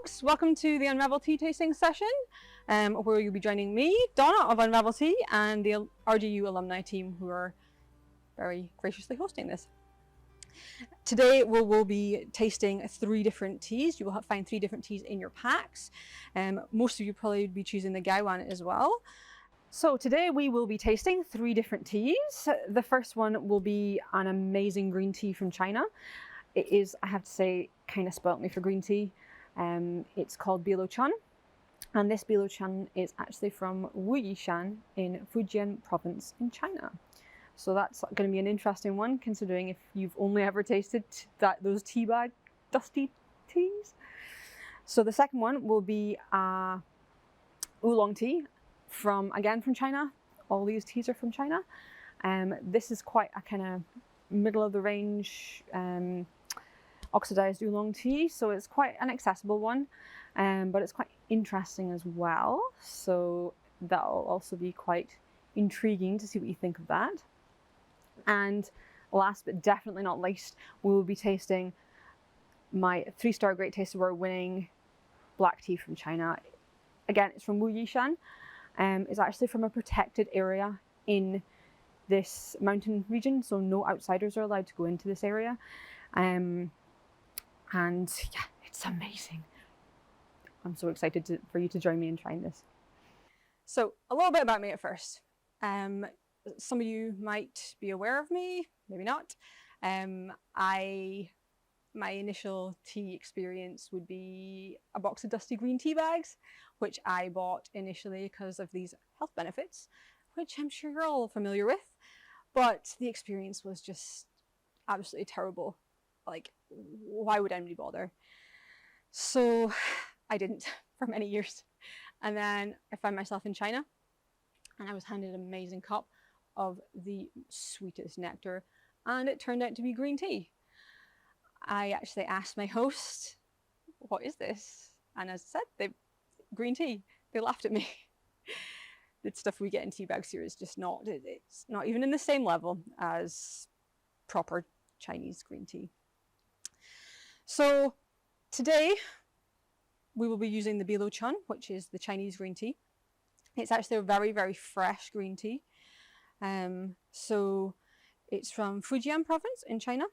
folks, welcome to the Unravel Tea tasting session where you'll be joining me, Donna of Unravel Tea, and the RGU alumni team who are very graciously hosting this. Today we'll be tasting 3 different teas. You will find 3 different teas in your packs. Most of you probably be choosing the Gaiwan as well. So today we will be tasting 3 different teas. The first one will be an amazing green tea from China. It is, I have to say, kind of spoilt me for green tea. It's called Bilouchun, and this Bilouchun is actually from Yishan in Fujian province in China. So that's going to be an interesting one, considering if you've only ever tasted those tea bag dusty teas. So the second one will be oolong tea again from China. All these teas are from China. This is quite a kind of middle of the range oxidized oolong tea, so it's quite an accessible one, but it's quite interesting as well, so that'll also be quite intriguing to see what you think of that. And last but definitely not least, we will be tasting my 3-star Great Taste Award winning black tea from China. Again, it's from Yishan. It's actually from a protected area in this mountain region, so no outsiders are allowed to go into this area. And yeah, it's amazing. I'm so excited for you to join me in trying this. So a little bit about me at first. Some of you might be aware of me, maybe not. My initial tea experience would be a box of dusty green tea bags, which I bought initially because of these health benefits, which I'm sure you're all familiar with. But the experience was just absolutely terrible. Like, why would anybody bother? So I didn't for many years. And then I found myself in China, and I was handed an amazing cup of the sweetest nectar, and it turned out to be green tea. I actually asked my host, what is this? And as I said, green tea. They laughed at me. The stuff we get in tea bags here is just it's not even in the same level as proper Chinese green tea. So today we will be using the Bilouchun, which is the Chinese green tea. It's actually a very, very fresh green tea. So it's from Fujian province in China.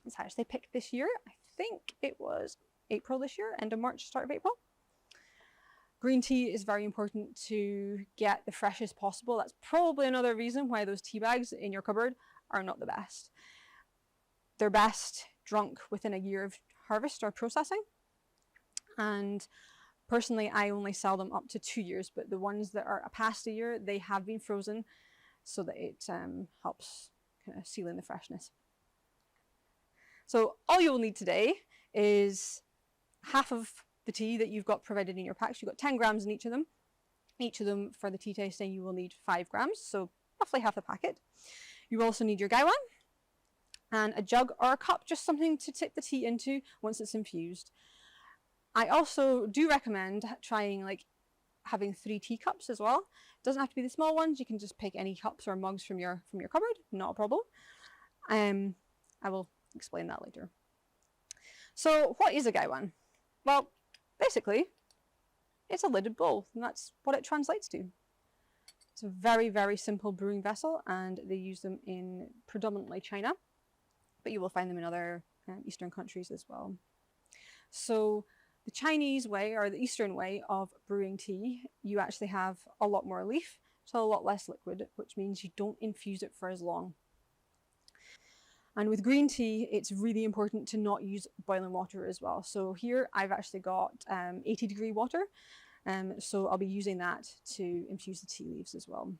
It's actually picked this year. I think it was April this year, end of March, start of April. Green tea is very important to get the freshest possible. That's probably another reason why those tea bags in your cupboard are not the best. They're best drunk within a year of harvest or processing. And personally, I only sell them up to 2 years, but the ones that are past a year, they have been frozen so that it helps kind of seal in the freshness. So all you'll need today is half of the tea that you've got provided in your packs. You've got 10 grams in each of them. Each of them for the tea tasting, you will need 5 grams, so roughly half the packet. You also need your Gaiwan and a jug or a cup, just something to tip the tea into once it's infused. I also do recommend trying having 3 teacups as well. It doesn't have to be the small ones. You can just pick any cups or mugs from your cupboard, not a problem. I will explain that later. So what is a Gaiwan? Well, basically, it's a lidded bowl, and that's what it translates to. It's a very, very simple brewing vessel, and they use them in predominantly China, but you will find them in other Eastern countries as well. So the Chinese way, or the Eastern way of brewing tea, you actually have a lot more leaf, so a lot less liquid, which means you don't infuse it for as long. And with green tea, it's really important to not use boiling water as well. So here I've actually got 80-degree water, so I'll be using that to infuse the tea leaves as well.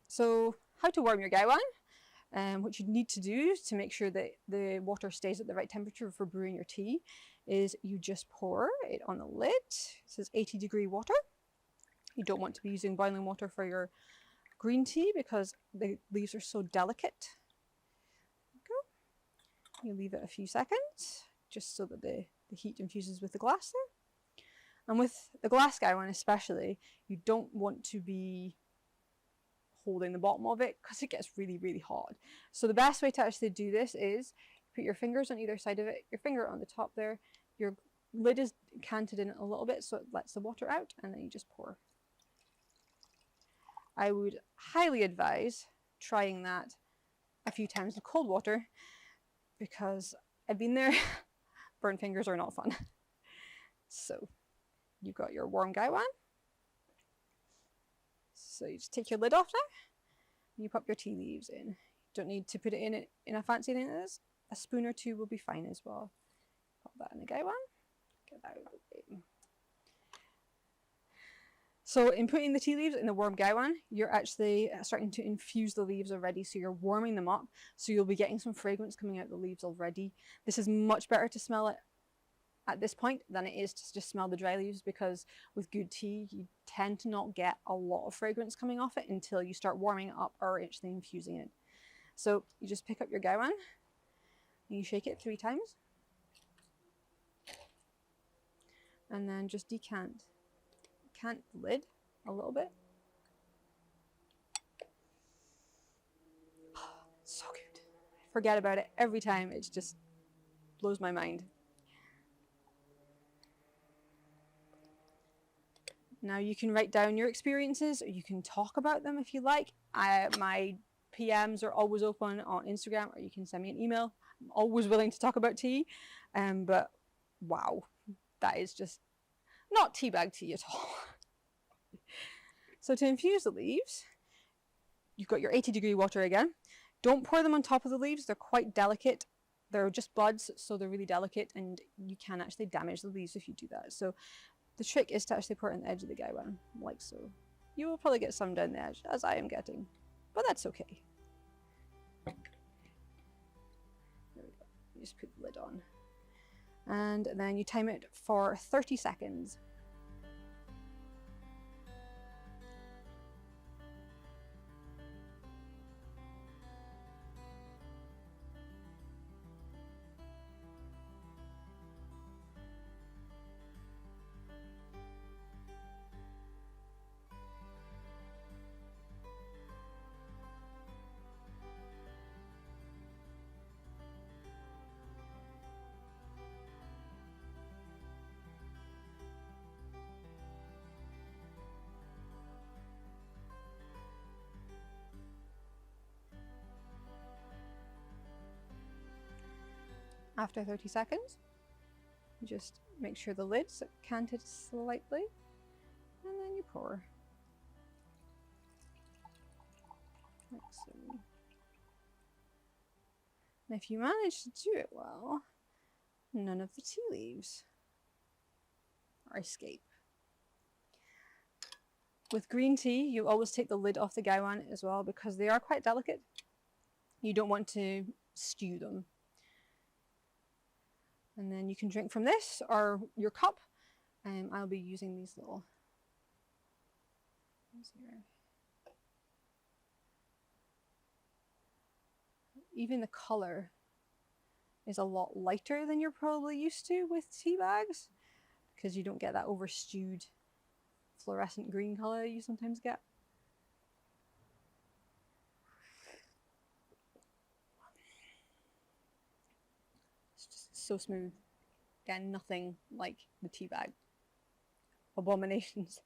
So how to warm your Gaiwan, what you need to do to make sure that the water stays at the right temperature for brewing your tea is you just pour it on the lid. It says 80-degree water. You don't want to be using boiling water for your green tea because the leaves are so delicate. You leave it a few seconds just so that the heat infuses with the glass there. And with the glass Gaiwan especially, you don't want to be holding the bottom of it because it gets really, really hot. So the best way to actually do this is put your fingers on either side of it, your finger on the top there, your lid is canted in a little bit so it lets the water out, and then you just pour. I would highly advise trying that a few times with cold water, because I've been there. Burnt fingers are not fun. So you've got your warm gaiwan. So you just take your lid off now, and you pop your tea leaves in. You don't need to put it in a fancy thing like this. A spoon or two will be fine as well. Pop that in the gaiwan. Get that out of the way. So in putting the tea leaves in the warm gaiwan, you're actually starting to infuse the leaves already, so you're warming them up, so you'll be getting some fragrance coming out of the leaves already. This is much better to smell it at this point than it is to just smell the dry leaves, because with good tea you tend to not get a lot of fragrance coming off it until you start warming it up or actually infusing it. So you just pick up your gaiwan and you shake it 3 times, and then just decant the lid a little bit. So good. Forget about it every time. It just blows my mind. Now you can write down your experiences, or you can talk about them if you like. My PMs are always open on Instagram, or you can send me an email. I'm always willing to talk about tea, but wow, that is just not teabag tea at all. So to infuse the leaves, you've got your 80-degree water again. Don't pour them on top of the leaves. They're quite delicate. They're just buds, so they're really delicate, and you can actually damage the leaves if you do that. So the trick is to actually pour it on the edge of the gaiwan, like so. You will probably get some down the edge, as I am getting, but that's okay. There we go. You just put the lid on. And then you time it for 30 seconds. After 30 seconds, just make sure the lid's canted slightly, and then you pour. Like so. And if you manage to do it well, none of the tea leaves escape. With green tea, you always take the lid off the gaiwan as well, because they are quite delicate. You don't want to stew them. And then you can drink from this or your cup. I'll be using these little ones here. Even the colour is a lot lighter than you're probably used to with tea bags, because you don't get that over stewed fluorescent green colour you sometimes get. It's just so smooth. Again, nothing like the tea bag abominations.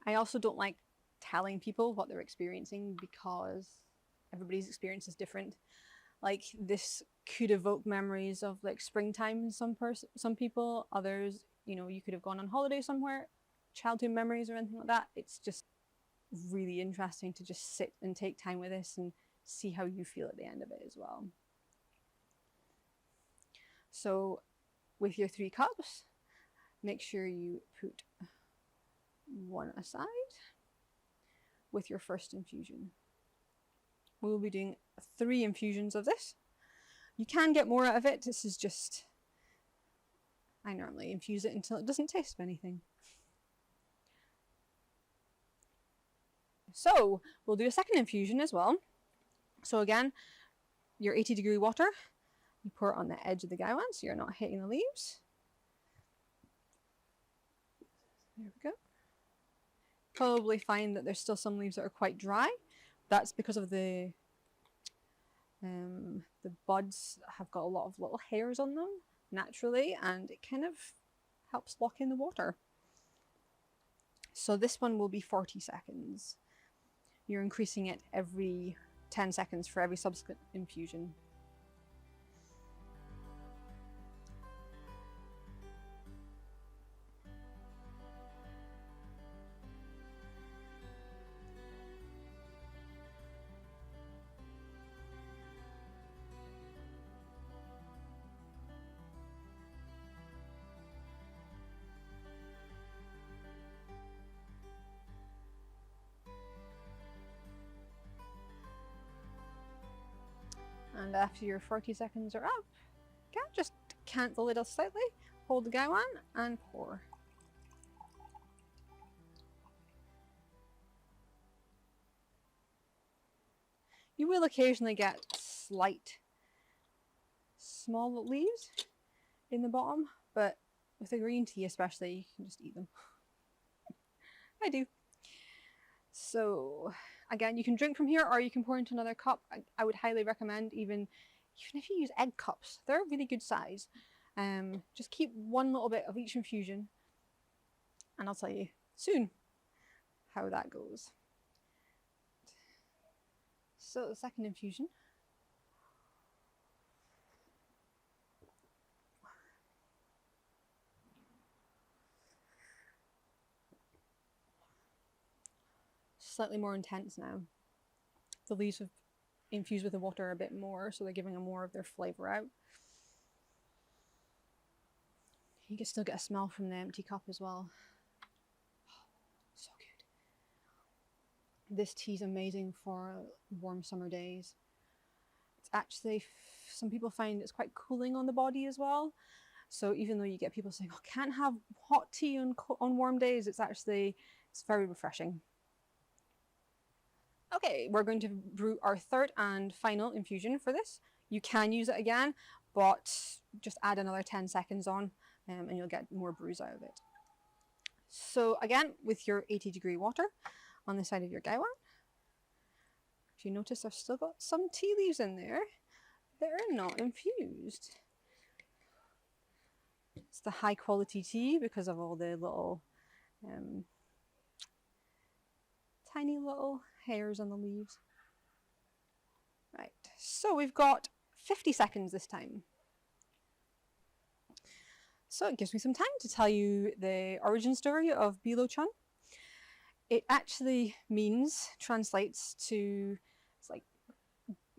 I also don't like telling people what they're experiencing, because everybody's experience is different. Like, this could evoke memories of like springtime in some people. Others, you know, you could have gone on holiday somewhere, childhood memories or anything like that. It's just really interesting to just sit and take time with this and see how you feel at the end of it as well. So with your 3 cups, make sure you put one aside with your first infusion. We will be doing 3 infusions of this. You can get more out of it. This is just, I normally infuse it until it doesn't taste of anything. So we'll do a second infusion as well. So again, your 80-degree water, you pour it on the edge of the gaiwan so you're not hitting the leaves. There we go. Probably find that there's still some leaves that are quite dry, That's because of the buds have got a lot of little hairs on them naturally, and it kind of helps lock in the water. So this one will be 40 seconds. You're increasing it every 10 seconds for every subsequent infusion. And after your 40 seconds are up, again, just cant the lid slightly, hold the gaiwan and pour. You will occasionally get slight small leaves in the bottom, but with the green tea especially, you can just eat them. I do. So again, you can drink from here or you can pour into another cup. I would highly recommend even if you use egg cups, they're a really good size. Just keep one little bit of each infusion and I'll tell you soon how that goes. So the second infusion. Slightly more intense now. The leaves have infused with the water a bit more, so they're giving them more of their flavour out. You can still get a smell from the empty cup as well. So good. This tea is amazing for warm summer days. It's actually, some people find it's quite cooling on the body as well. So even though you get people saying, "Oh, can't have hot tea on warm days," it's very refreshing. Okay, we're going to brew our third and final infusion for this. You can use it again, but just add another 10 seconds on and you'll get more brews out of it. So again, with your 80-degree water on the side of your gaiwan, if you notice I've still got some tea leaves in there that are not infused. It's the high quality tea because of all the little tiny little hairs on the leaves. Right, so we've got 50 seconds this time. So it gives me some time to tell you the origin story of Bilouchun. It actually translates to, it's like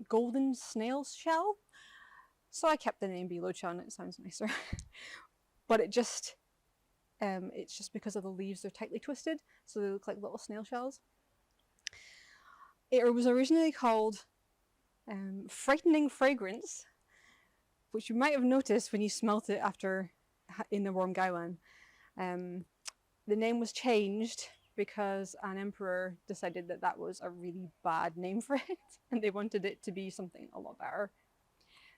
golden snail's shell. So I kept the name Bilouchun, it sounds nicer. But it's just because of the leaves, they're tightly twisted, so they look like little snail shells. It was originally called Frightening Fragrance, which you might have noticed when you smelt it after in the warm gaiwan. The name was changed because an emperor decided that that was a really bad name for it, and they wanted it to be something a lot better.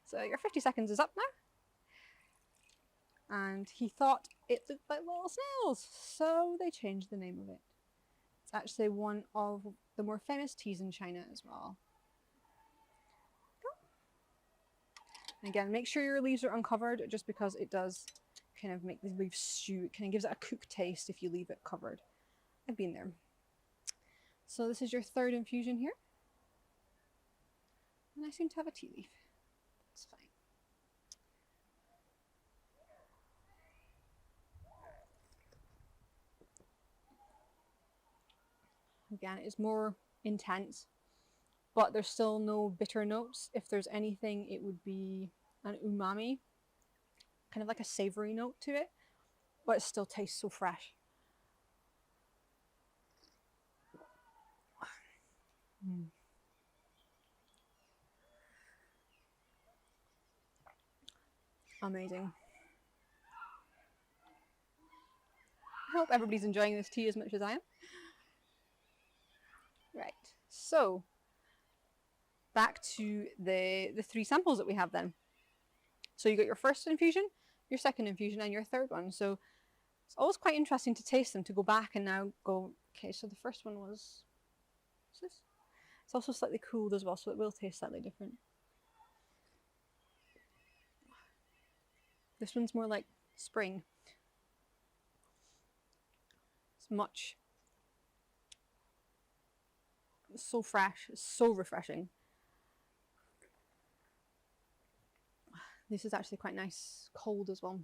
So your 50 seconds is up now. And he thought it looked like little snails, so they changed the name of it. It's actually one of the more famous teas in China as well. Again, make sure your leaves are uncovered, just because it does kind of make the leaves stew. It kind of gives it a cooked taste if you leave it covered. I've been there. So this is your third infusion here. And I seem to have a tea leaf. That's fine. Again, it's more intense, but there's still no bitter notes. If there's anything, it would be an umami, kind of like a savoury note to it, but it still tastes so fresh. Amazing. I hope everybody's enjoying this tea as much as I am. Right, so back to the three samples that we have then. So you got your first infusion, your second infusion, and your third one. So it's always quite interesting to taste them, to go back and now go, okay, so the first one was, what's this? It's also slightly cooled as well, so it will taste slightly different. This one's more like spring. It's much, so fresh, so refreshing. This is actually quite nice cold as well.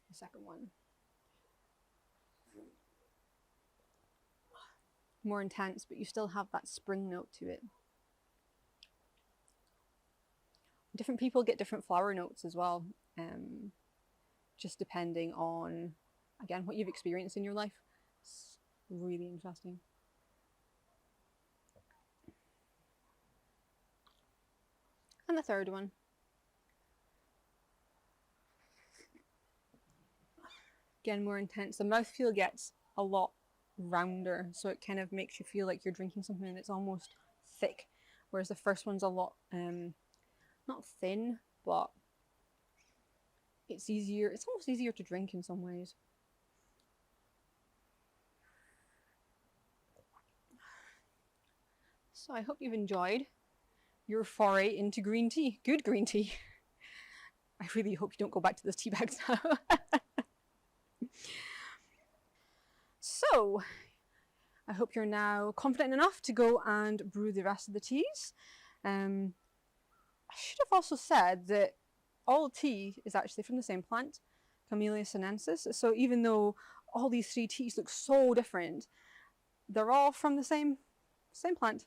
The second one. More intense, but you still have that spring note to it. Different people get different flower notes as well, just depending on, again, what you've experienced in your life. It's really interesting. And the third one. Again, more intense. The mouthfeel gets a lot rounder, so it kind of makes you feel like you're drinking something that's almost thick, whereas the first one's a lot, not thin, but it's easier. It's almost easier to drink in some ways. So I hope you've enjoyed your foray into green tea. Good green tea. I really hope you don't go back to those tea bags now. So, I hope you're now confident enough to go and brew the rest of the teas. I should have also said that all tea is actually from the same plant, Camellia sinensis. So even though all these three teas look so different, they're all from the same plant.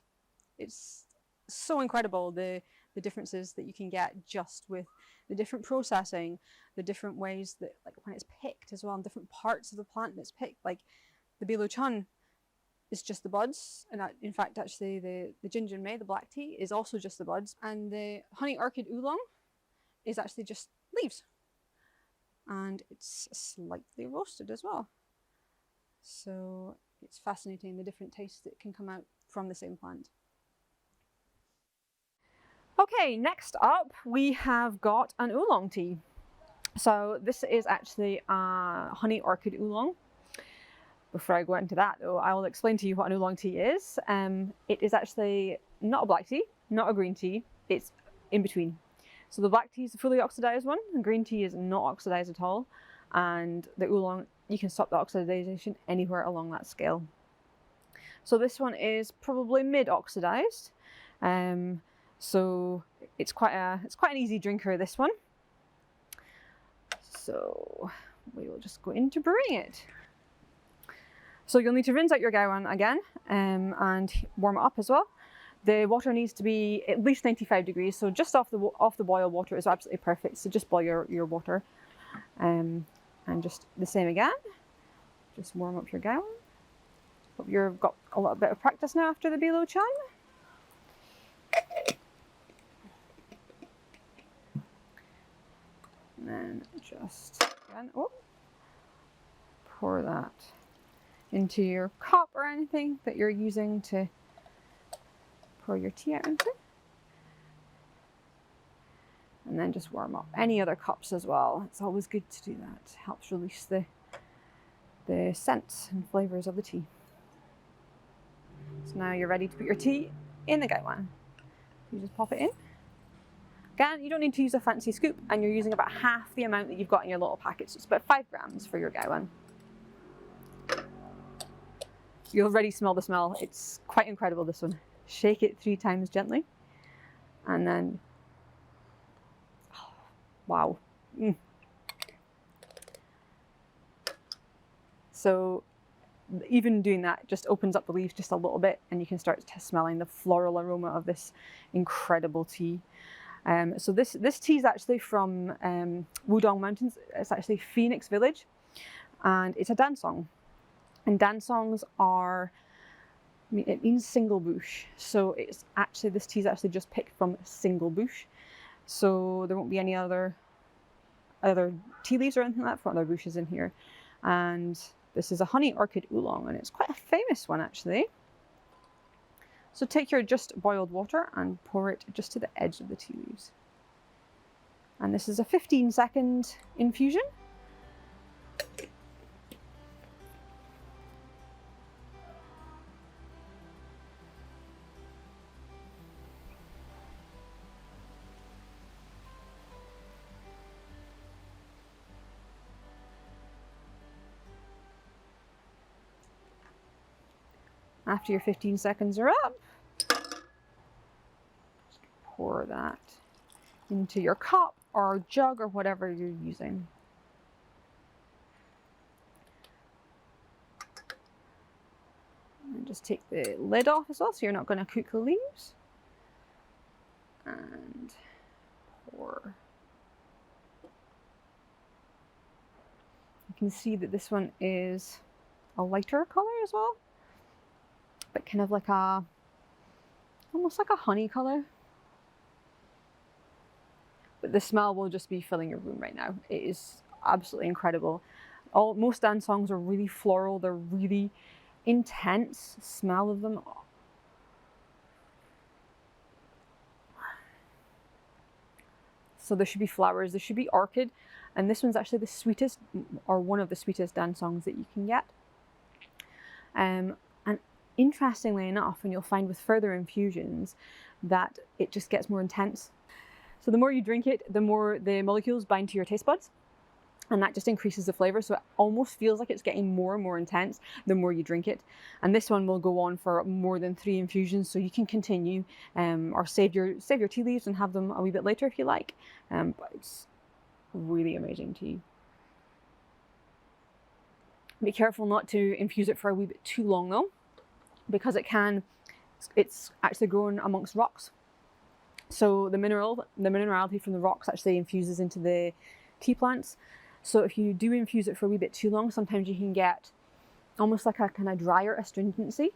It's so incredible the differences that you can get just with the different processing, the different ways that, like when it's picked as well, and different parts of the plant that's picked. Like the Bilouchun is just the buds, and in fact actually the Jin Jun Mei, the black tea, is also just the buds, and the honey orchid oolong is actually just leaves, and it's slightly roasted as well. So it's fascinating the different tastes that can come out from the same plant. Okay, next up we have got an oolong tea. So this is actually a honey orchid oolong. Before I go into that though, I will explain to you what an oolong tea is. It is actually not a black tea, not a green tea, it's in between. So the black tea is the fully oxidized one, and green tea is not oxidized at all. And the oolong, you can stop the oxidization anywhere along that scale. So this one is probably mid-oxidized. So it's quite an easy drinker, this one. So we will just go into brewing it. So you'll need to rinse out your gaiwan again and warm it up as well. The water needs to be at least 95 degrees, so just off the boil water is absolutely perfect. So just boil your water, and just the same again. Just warm up your gaiwan. Hope you've got a little bit of practice now after the Bilouchun. And then just again, pour that into your cup or anything that you're using to pour your tea out into. And then just warm up any other cups as well. It's always good to do that. It helps release the scents and flavours of the tea. So now you're ready to put your tea in the gaiwan. You just pop it in. Again, you don't need to use a fancy scoop, and you're using about half the amount that you've got in your little packet. So it's about 5 grams for your gaiwan. You already smell the smell. It's quite incredible, this one. Shake it 3 times gently. And then, oh, wow. So even doing that just opens up the leaves just a little bit, and you can start smelling the floral aroma of this incredible tea. So this tea is actually from Wudong Mountains. It's actually Phoenix Village, and it's a dansong. And dansongs are, it means single bush. So it's actually, this tea is actually just picked from single bush. So there won't be any other tea leaves or anything like that for other bushes in here. And this is a honey orchid oolong, and it's quite a famous one actually. So take your just boiled water and pour it just to the edge of the tea leaves. And this is a 15-second infusion. After your 15 seconds are up, pour that into your cup or jug or whatever you're using. And just take the lid off as well, so you're not going to cook the leaves. And pour. You can see that this one is a lighter color as well, but kind of like a, almost like a honey color. But the smell will just be filling your room right now. It is absolutely incredible. Most dance songs are really floral. They're really intense smell of them. So there should be flowers, there should be orchid, and this one's actually the sweetest, or one of the sweetest dance songs that you can get. And interestingly enough, and you'll find with further infusions, that it just gets more intense. So the more you drink it, the more the molecules bind to your taste buds, and that just increases the flavor. So it almost feels like it's getting more and more intense the more you drink it. And this one will go on for more than 3 infusions, so you can continue or save your tea leaves and have them a wee bit later if you like. But it's really amazing tea. Be careful not to infuse it for a wee bit too long though, because it's actually grown amongst rocks. So the minerality from the rocks actually infuses into the tea plants. So if you do infuse it for a wee bit too long, sometimes you can get almost like a kind of drier astringency.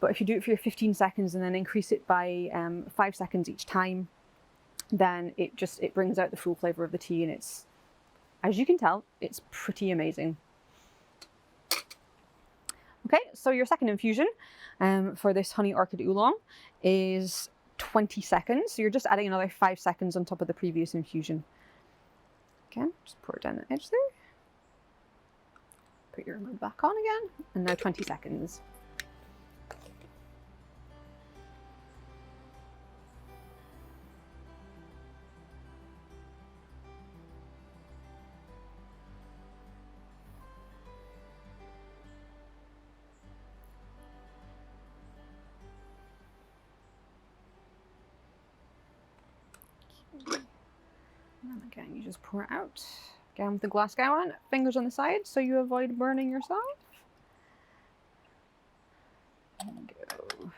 But if you do it for your 15 seconds and then increase it by 5 seconds each time, then it brings out the full flavor of the tea, and it's, as you can tell, it's pretty amazing. Okay, so your second infusion for this honey orchid oolong is 20 seconds. So you're just adding another 5 seconds on top of the previous infusion. Again, just pour it down the edge there. Put your lid back on again, and now 20 seconds. And again, you just pour it out. Again with the glass gown, fingers on the side so you avoid burning yourself. And go.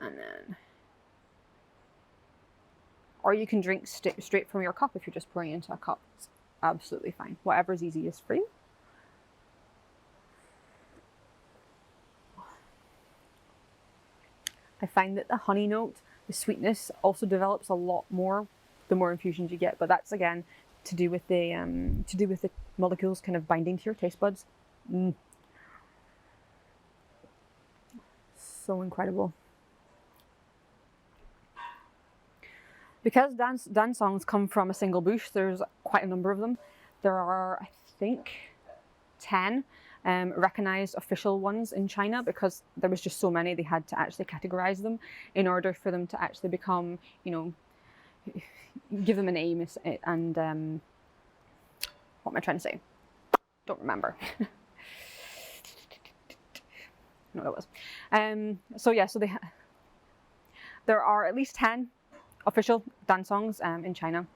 And then, or you can drink straight from your cup if you're just pouring into a cup. It's absolutely fine. Whatever's easiest for you. I find that the honey note, the sweetness, also develops a lot more the more infusions you get, but that's again to do with the molecules kind of binding to your taste buds. So incredible. Because dance songs come from a single bush, there's quite a number of them. There are, I think, 10 recognized official ones in China, because there was just so many, they had to actually categorize them in order for them to actually become, you know, give them a name. And what am I trying to say? Don't remember. No, it was. So yeah, so there are at least 10 official dance songs in China,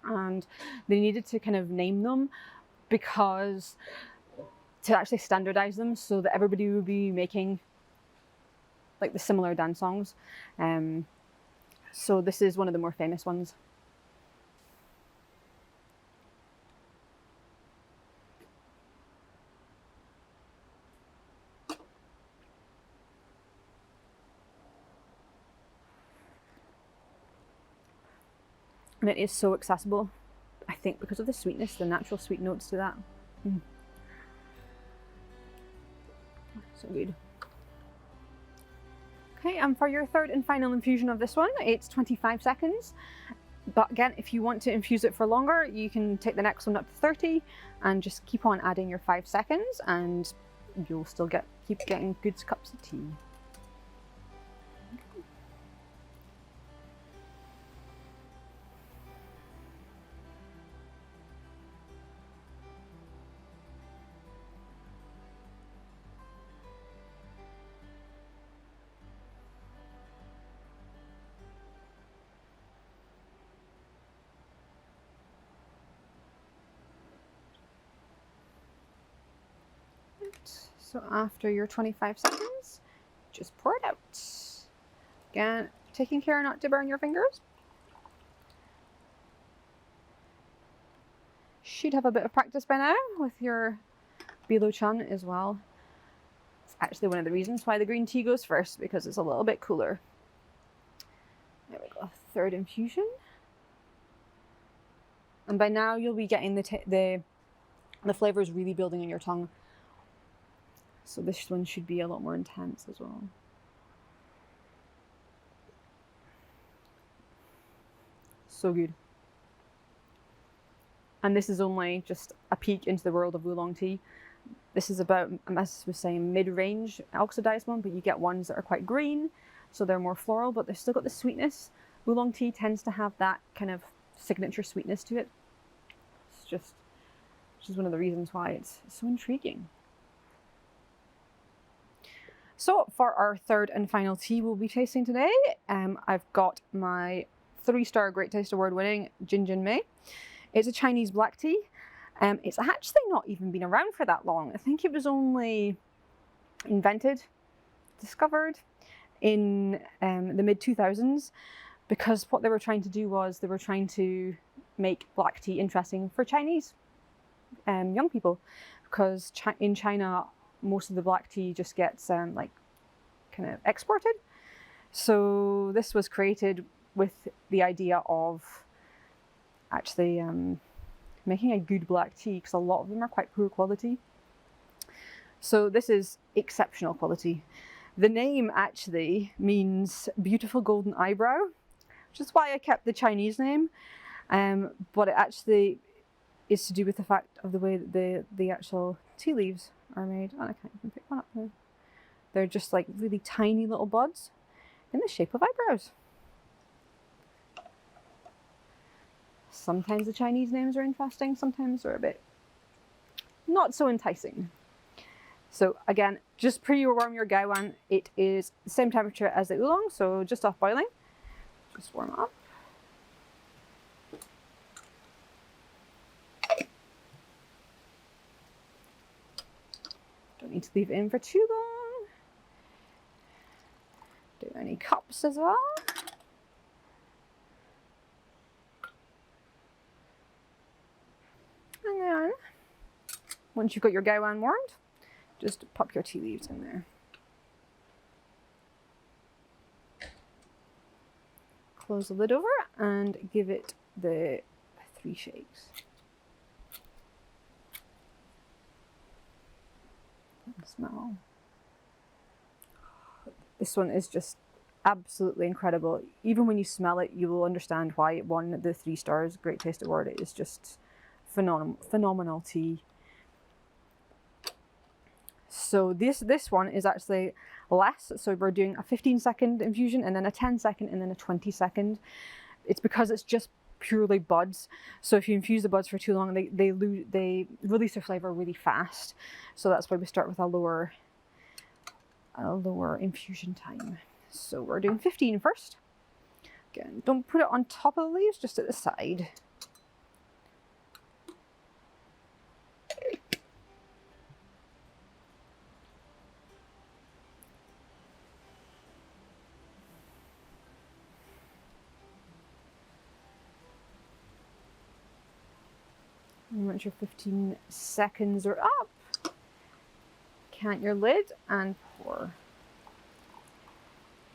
and they needed to kind of name them because to actually standardize them so that everybody would be making like the similar dance songs. So this is one of the more famous ones. And it is so accessible, I think, because of the sweetness, the natural sweet notes to that. So good. Okay, and for your third and final infusion of this one, it's 25 seconds. But again, if you want to infuse it for longer, you can take the next one up to 30 and just keep on adding your 5 seconds, and you'll still keep getting good cups of tea. So after your 25 seconds, just pour it out. Again, taking care not to burn your fingers. Should have a bit of practice by now with your Bilouchun as well. It's actually one of the reasons why the green tea goes first, because it's a little bit cooler. There we go, third infusion. And by now you'll be getting the flavors really building in your tongue. So this one should be a lot more intense as well. So good. And this is only just a peek into the world of oolong tea. This is about, as I was saying, mid-range oxidized one, but you get ones that are quite green, so they're more floral, but they've still got the sweetness. Oolong tea tends to have that kind of signature sweetness to it. It's just, which is one of the reasons why it's so intriguing. So for our third and final tea we'll be tasting today, I've got my 3-star Great Taste Award winning Jin Jun Mei. It's a Chinese black tea. It's actually not even been around for that long. I think it was only discovered in the mid-2000s, because what they were trying to do was they were trying to make black tea interesting for Chinese young people, because in China most of the black tea just gets like kind of exported. So this was created with the idea of actually making a good black tea, because a lot of them are quite poor quality. So this is exceptional quality. The name actually means beautiful golden eyebrow, which is why I kept the Chinese name, but it actually is to do with the fact of the way that the actual tea leaves are made. And I can't even pick one up now. They're just like really tiny little buds in the shape of eyebrows. Sometimes the Chinese names are interesting, sometimes they're a bit not so enticing. So again, just pre-warm your gaiwan. It is the same temperature as the oolong, so just off boiling. Just warm it up. Don't need to leave it in for too long. Do any cups as well. And then, once you've got your gaiwan warmed, just pop your tea leaves in there. Close the lid over and give it the 3 shakes. And smell. This one is just absolutely incredible. Even when you smell it, you will understand why it won the 3 stars Great Taste Award. It is just phenomenal tea. So this one is actually less. So we're doing a 15-second infusion and then a 10-second and then a 20-second. It's because it's just purely buds. So if you infuse the buds for too long, they release their flavor really fast. So that's why we start with a lower infusion time. So we're doing 15 first. Again, don't put it on top of the leaves, just at the side. And once your 15 seconds are up, cant your lid and pour.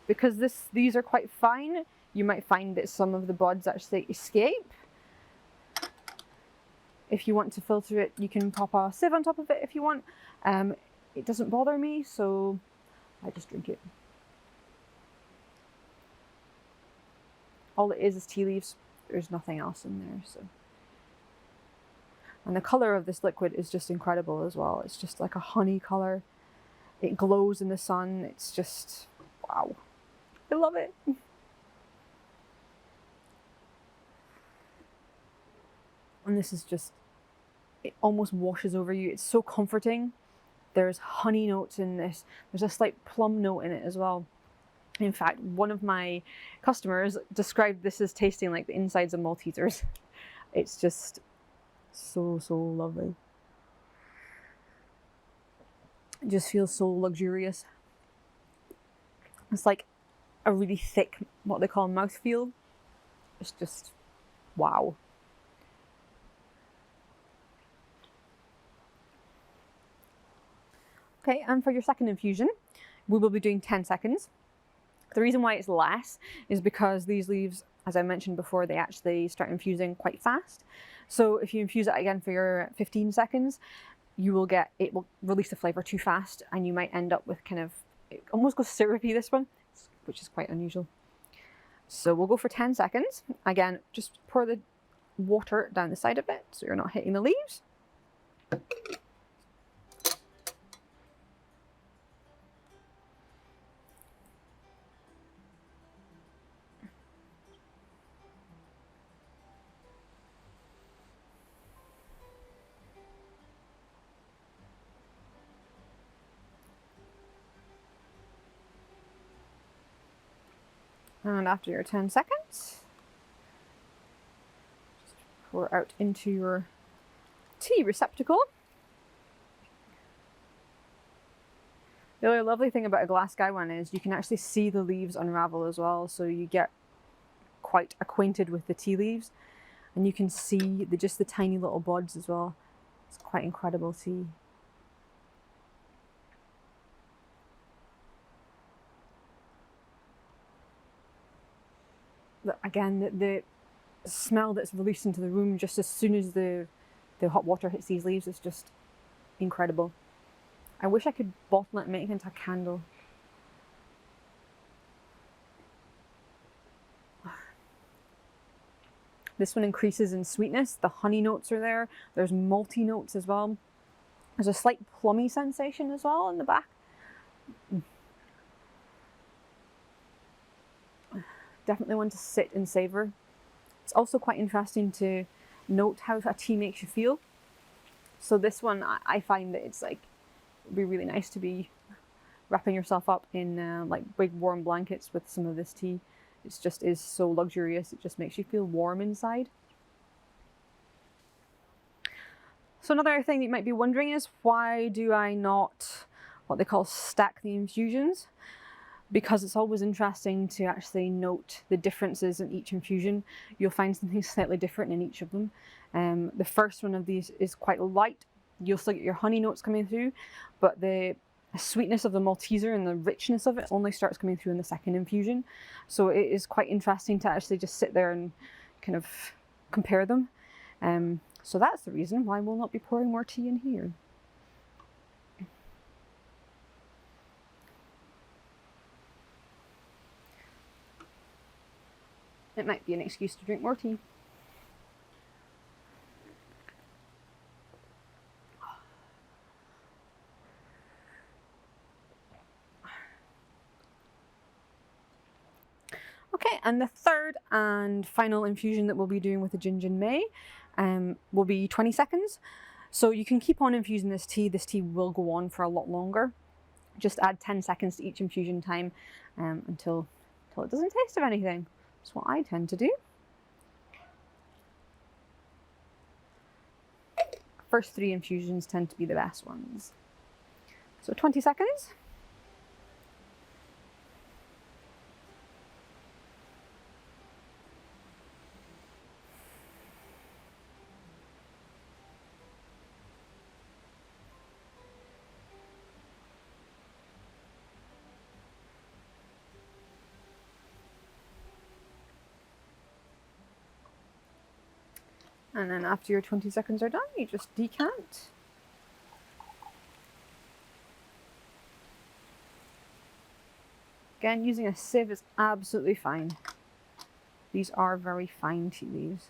Because these are quite fine, you might find that some of the buds actually escape. If you want to filter it, you can pop a sieve on top of it if you want. It doesn't bother me, so I just drink it. All it is tea leaves. There's nothing else in there. So. And the colour of this liquid is just incredible as well. It's just like a honey colour. It glows in the sun. It's just, wow. I love it. And this is just, it almost washes over you. It's so comforting. There's honey notes in this. There's a slight plum note in it as well. In fact, one of my customers described this as tasting like the insides of Maltesers. It's just so lovely. It just feels so luxurious. It's like a really thick, what they call mouthfeel. It's just wow. Okay, and for your second infusion, we will be doing 10 seconds. The reason why it's less is because these leaves, as I mentioned before, they actually start infusing quite fast. So if you infuse it again for your 15 seconds, it will release the flavour too fast, and you might end up with kind of, it almost goes syrupy, this one, which is quite unusual. So we'll go for 10 seconds. Again, just pour the water down the side of it so you're not hitting the leaves. And after your 10 seconds, just pour out into your tea receptacle. The other lovely thing about a glass sky one is you can actually see the leaves unravel as well, so you get quite acquainted with the tea leaves, and you can see just the tiny little buds as well. It's quite incredible tea. Again, the smell that's released into the room just as soon as the hot water hits these leaves is just incredible. I wish I could bottle it and make it into a candle. This one increases in sweetness. The honey notes are there. There's malty notes as well. There's a slight plummy sensation as well in the back. Definitely one to sit and savour. It's also quite interesting to note how a tea makes you feel. So this one, I find that it's like, it'd be really nice to be wrapping yourself up in like big warm blankets with some of this tea. It just is so luxurious. It just makes you feel warm inside. So another thing that you might be wondering is, why do I not what they call stack the infusions? Because it's always interesting to actually note the differences in each infusion. You'll find something slightly different in each of them. The first one of these is quite light. You'll still get your honey notes coming through, but the sweetness of the Malteser and the richness of it only starts coming through in the second infusion. So it is quite interesting to actually just sit there and kind of compare them. So that's the reason why we'll not be pouring more tea in here. It might be an excuse to drink more tea. Okay, and the third and final infusion that we'll be doing with the Jin Jun Mei will be 20 seconds. So you can keep on infusing this tea. This tea will go on for a lot longer. Just add 10 seconds to each infusion time until it doesn't taste of anything. That's what I tend to do. First 3 infusions tend to be the best ones. So 20 seconds. And then after your 20 seconds are done, you just decant. Again, using a sieve is absolutely fine. These are very fine tea leaves.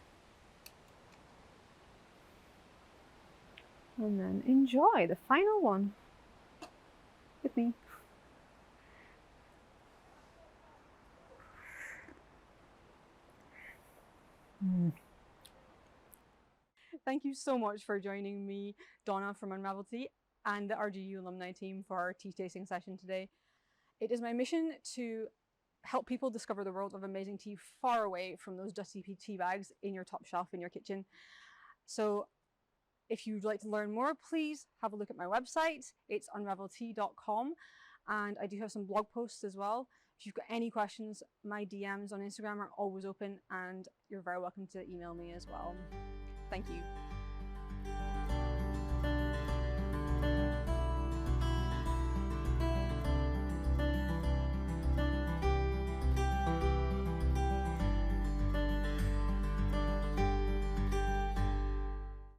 And then enjoy the final one with me. Thank you so much for joining me, Donna from Unravel Tea, and the RGU alumni team for our tea tasting session today. It is my mission to help people discover the world of amazing tea far away from those dusty tea bags in your top shelf in your kitchen. So If you'd like to learn more, please have a look at my website. It's unraveltea.com, and I do have some blog posts as well. If you've got any questions, my DMs on Instagram are always open, and you're very welcome to email me as well. Thank you.